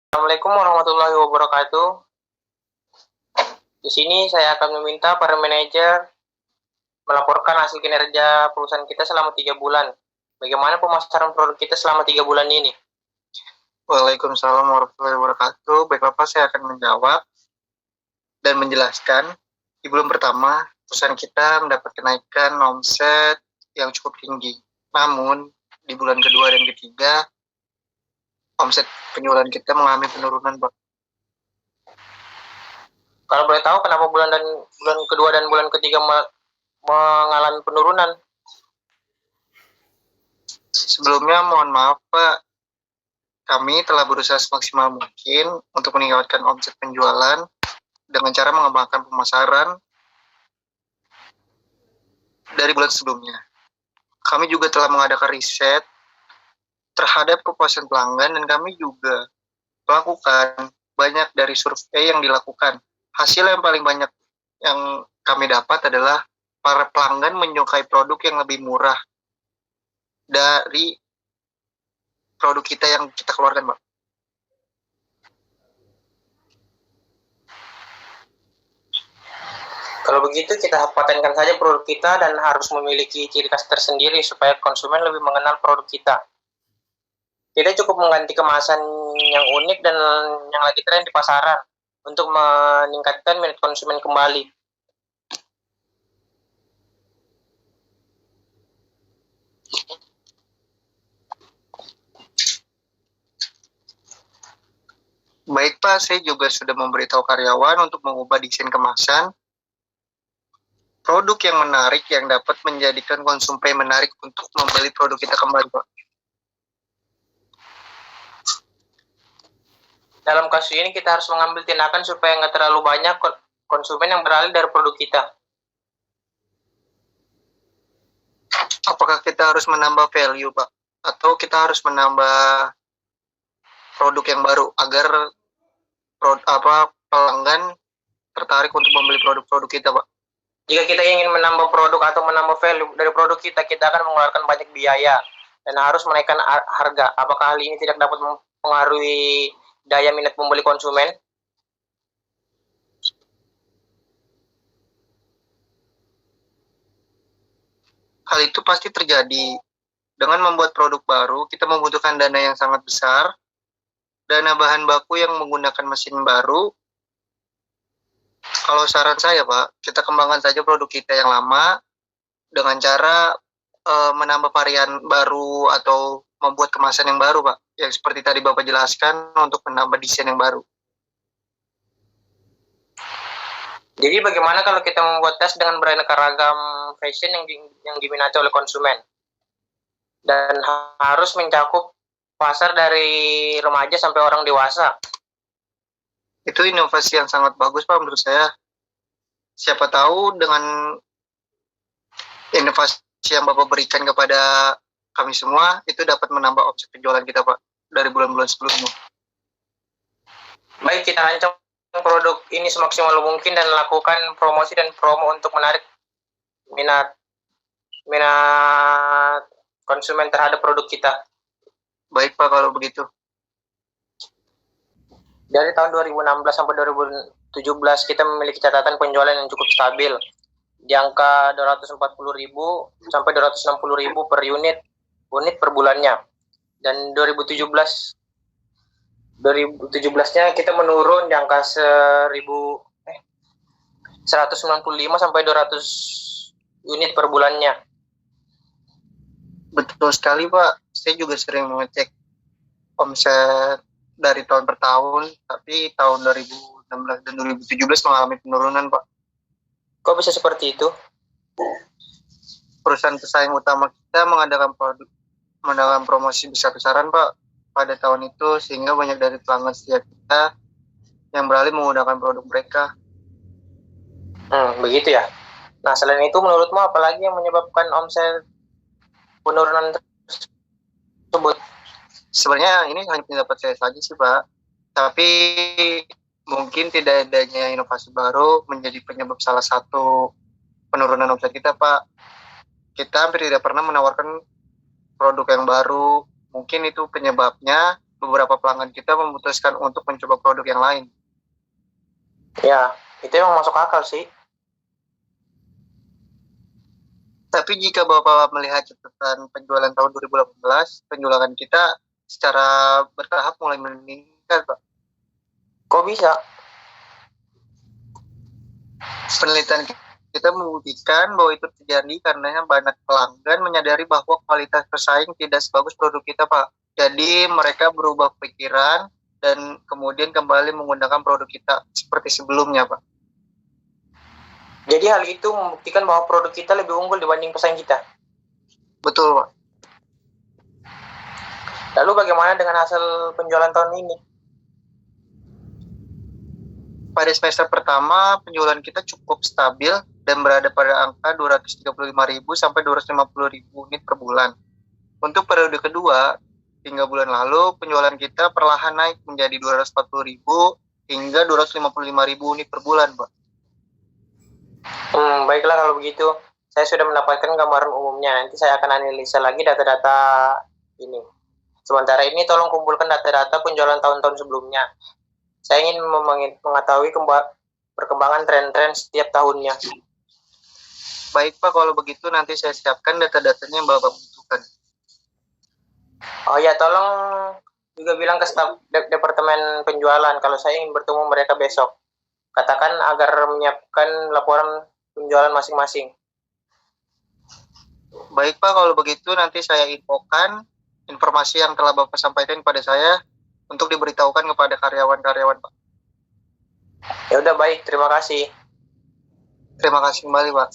Assalamualaikum warahmatullahi wabarakatuh. Di sini saya akan meminta para manajer melaporkan hasil kinerja perusahaan kita selama 3 bulan. Bagaimana pemasaran produk kita selama 3 bulan ini? Waalaikumsalam warahmatullahi wabarakatuh. Baiklah Pak, saya akan menjawab dan menjelaskan. Di bulan pertama, perusahaan kita mendapat kenaikan omset yang cukup tinggi. Namun, di bulan kedua dan ketiga, omset penjualan kita mengalami penurunan, Pak. Kalau boleh tahu kenapa bulan kedua dan bulan ketiga mengalami penurunan? Sebelumnya mohon maaf Pak, kami telah berusaha semaksimal mungkin untuk meningkatkan omset penjualan dengan cara mengembangkan pemasaran dari bulan sebelumnya. Kami juga telah mengadakan riset terhadap kepuasan pelanggan dan kami juga melakukan banyak dari survei yang dilakukan. Hasil yang paling banyak yang kami dapat adalah para pelanggan menyukai produk yang lebih murah dari produk kita yang kita keluarkan, Pak. Kalau begitu kita patenkan saja produk kita dan harus memiliki ciri khas tersendiri supaya konsumen lebih mengenal produk kita. Kita cukup mengganti kemasan yang unik dan yang lagi tren di pasaran untuk meningkatkan minat konsumen kembali. Baik Pak, saya juga sudah memberitahu karyawan untuk mengubah desain kemasan produk yang menarik yang dapat menjadikan konsumen menarik untuk membeli produk kita kembali, Pak. Dalam kasus ini kita harus mengambil tindakan supaya nggak terlalu banyak konsumen yang beralih dari produk kita. Apakah kita harus menambah value, Pak? Atau kita harus menambah produk yang baru agar pelanggan tertarik untuk membeli produk-produk kita, Pak? Jika kita ingin menambah produk atau menambah value dari produk kita, kita akan mengeluarkan banyak biaya dan harus menaikkan harga. Apakah hal ini tidak dapat mempengaruhi daya minat membeli konsumen? Hal itu pasti terjadi. Dengan membuat produk baru, kita membutuhkan dana yang sangat besar, dana bahan baku yang menggunakan mesin baru. Kalau saran saya, Pak, kita kembangkan saja produk kita yang lama dengan cara menambah varian baru atau membuat kemasan yang baru, Pak. Yang seperti tadi Bapak jelaskan untuk menambah desain yang baru. Jadi bagaimana kalau kita membuat tas dengan beraneka ragam fashion yang diminati oleh konsumen? Dan harus mencakup pasar dari remaja sampai orang dewasa. Itu inovasi yang sangat bagus, Pak, menurut saya. Siapa tahu dengan inovasi yang Bapak berikan kepada kami semua, itu dapat menambah omset penjualan kita, Pak, dari bulan-bulan sebelumnya. Baik, kita rancang produk ini semaksimal mungkin dan lakukan promosi dan promo untuk menarik minat konsumen terhadap produk kita. Baik Pak, kalau begitu. Dari tahun 2016 sampai 2017 kita memiliki catatan penjualan yang cukup stabil di angka 240.000 sampai 260.000 per unit per bulannya. Dan 2017-nya kita menurun di angka 195 sampai 200 unit per bulannya. Betul sekali Pak, saya juga sering mengecek omset dari tahun per tahun, tapi tahun 2016 dan 2017 mengalami penurunan Pak. Kok bisa seperti itu? Perusahaan pesaing utama kita mengadakan promosi besar-besaran Pak pada tahun itu, sehingga banyak dari pelanggan setia kita yang beralih menggunakan produk mereka. Begitu ya. Nah, selain itu menurutmu apalagi yang menyebabkan omset penurunan tersebut? Sebenarnya ini hanya pendapat saya saja sih Pak, tapi mungkin tidak adanya inovasi baru menjadi penyebab salah satu penurunan omset kita Pak. Kita hampir tidak pernah menawarkan produk yang baru, mungkin itu penyebabnya. beberapa pelanggan kita memutuskan untuk mencoba produk yang lain. Ya, itu emang masuk akal sih. Tapi jika Bapak melihat catatan penjualan tahun 2018, penjualan kita secara bertahap mulai meningkat, Pak. Kok bisa? Penelitian kita membuktikan bahwa itu terjadi karena banyak pelanggan menyadari bahwa kualitas pesaing tidak sebagus produk kita, Pak. Jadi mereka berubah pikiran dan kemudian kembali menggunakan produk kita seperti sebelumnya, Pak. Jadi hal itu membuktikan bahwa produk kita lebih unggul dibanding pesaing kita. Betul, Pak. Lalu bagaimana dengan hasil penjualan tahun ini? Pada semester pertama, penjualan kita cukup stabil dan berada pada angka 235.000 sampai 250.000 unit per bulan. Untuk periode kedua, hingga bulan lalu, penjualan kita perlahan naik menjadi 240.000 hingga 255.000 unit per bulan, Pak. Baiklah kalau begitu. Saya sudah mendapatkan gambaran umumnya. Nanti saya akan analisa lagi data-data ini. Sementara ini tolong kumpulkan data-data penjualan tahun-tahun sebelumnya. Saya ingin mengetahui perkembangan tren-tren setiap tahunnya. Baik, Pak, kalau begitu nanti saya siapkan data-datanya yang Bapak butuhkan. Oh ya, tolong juga bilang ke staf departemen penjualan kalau saya ingin bertemu mereka besok. Katakan agar menyiapkan laporan penjualan masing-masing. Baik, Pak, kalau begitu nanti saya infokan informasi yang telah Bapak sampaikan pada saya untuk diberitahukan kepada karyawan-karyawan, Pak. Ya udah baik, terima kasih. Terima kasih kembali, Pak.